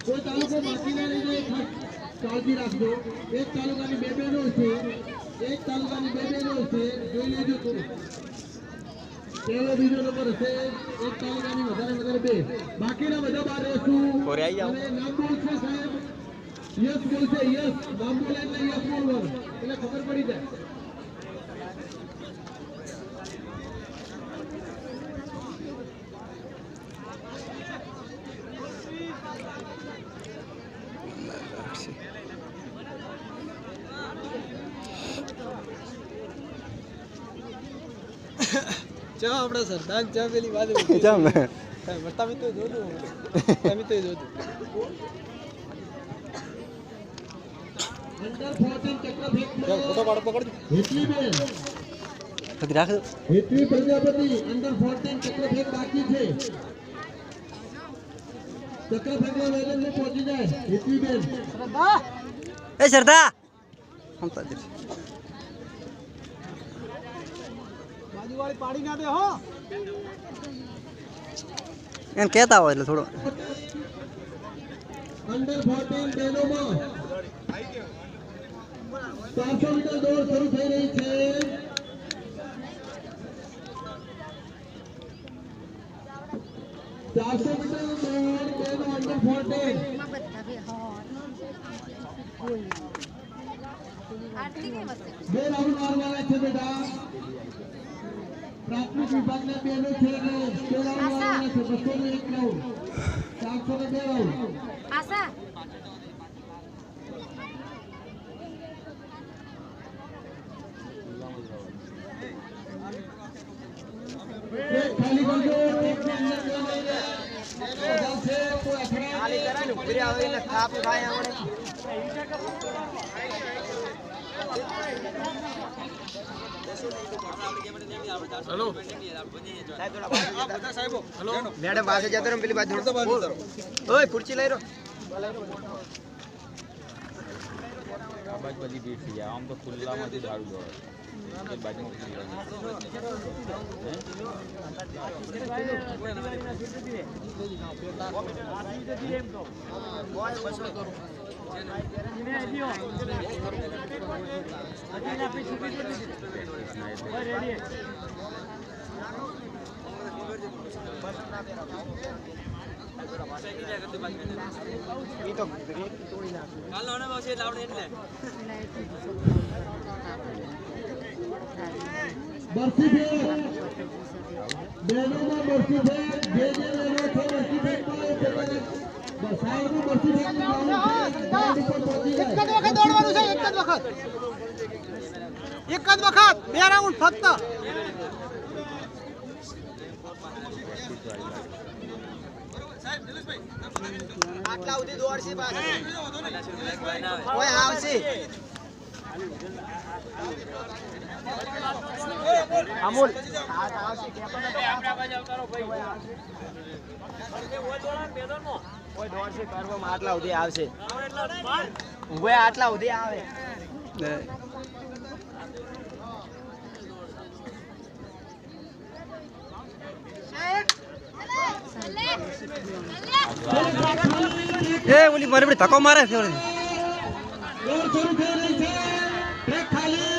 કોઈ તાલુકો બાકી ના રહી જાય કાળજી રાખજો એક તાલુકાની બે બહેનો છે એક તાલુકાની બે બહેનો છે જોઈ લેજો થોડું પહેલો બીજો નંબર હશે એક તાલુકાની વધારે બે બાકીના બધા બહાર રહેશું અને નામ બોલશે સાહેબ યસ બોલશે યસ નામ બોલે એટલે યસ બોલવાનું એટલે ખબર પડી જાય ચા આપડા સરદાર ચા પેલી વાત ચા મે તમે તો જોજો તમે તો જોજો અંડર 14 ચક્ર ફેંકમાં ફોટો પાડો પકડ હેતલી બેન કદી રાખ દો હેતલી પ્રજાપતિ અંડર 14 ચક્ર ફેંક બાકી છે ચક્ર ફેંકમાં વેલન ને પહોંચી જાય હેતલી બેન સરદાર એ સરદા હમ તો બાજુવાળી પાડી ના દે હો એમ કહેતા હોય એટલે થોડો અંડર 14 બેનોમાં 400 મીટર દોડ શરૂ થઈ રહી છે 400 મીટર દોડ બેનો અંડર 14 બે રાઉન્ડ મારવાના છે બેટા પ્રાથમિક વિભાગના બેનો છે એટલે બે રાઉન્ડ મારવાના છે 201 રાઉન્ડ 402 રાઉન્ડ આશા ખાલી કરજો ટ્રેકની અંદર કોઈ નહીં રહે બધા છે કોઈ અખડા ખાલી કરા ને ઉભરી આવે એટલે થાપ ખાય આપણે હેલો સાહેબ હેલો મેડમ પાસે જતો ને પેલી બાજુ ઓય ખુરશી લઈ રો આ બાજુ બધી ભીડ થઈ જાય આમ તો ખુલ્લામાંથી ઝાડુ દોડે એ બાજુ બરસી ફેર બેનોમાં બરસી ફેર જે બહેનો છે બરસી ફેરમાં એ પેલા સાહેબનું બરસી ફેરનું ગ્રાઉન્ડ છે ગ્રાઉન્ડ ઉપર પહોંચી જાય એક જ વખત દોડવાનું છે એક જ વખત બે રાઉન્ડ ફક્ત આટલા સુધી દોડશે પાછો ઓય આવશે અમૂલ આવશે કોઈ દોડશે કરવામાં આટલા સુધી આવશે ઉભે આટલા સુધી આવે એ ઓલી મારે બડી ધક્કો મારે છે ઓલી દોડ શરૂ થઈ રહી છે ટ્રેક ખાલી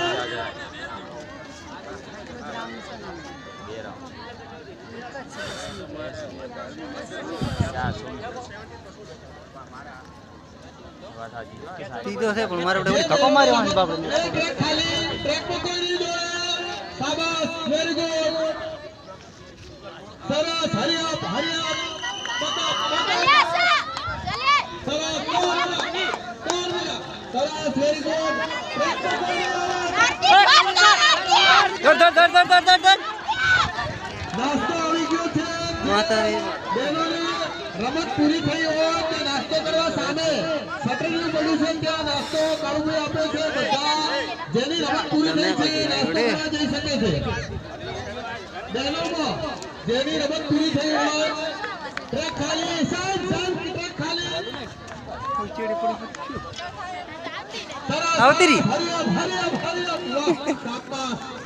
તીધો છે પણ મારે બડી ધક્કો માર્યો આની બાપ ટ્રેક ખાલી ટ્રેક પર કોઈ નહીં દોડે શાબાશ વેરી ગુડ સરસ હરી અપ સરસ સરસ વેરી ગુડ ટ્રેક પર કોઈ દોડ નાસ્તો આવી ગયો છે માતા બહેનોની રમત પૂરી થઈ હોય તે નાસ્તો કરવા સામે શટરનું પડ્યું છે ત્યાં નાસ્તો કાળુભાઈ આપે છે બધા જેની રમત પૂરી થઈ છે એ નાસ્તો કરવા જઈ શકે છે બહેનોમાં જેની રમત પૂરી થઈ હોય ટ્રેક ખાલી શાંત ટ્રેક ખાલી આવતી રહી હરી અપ વાહ શાબાશ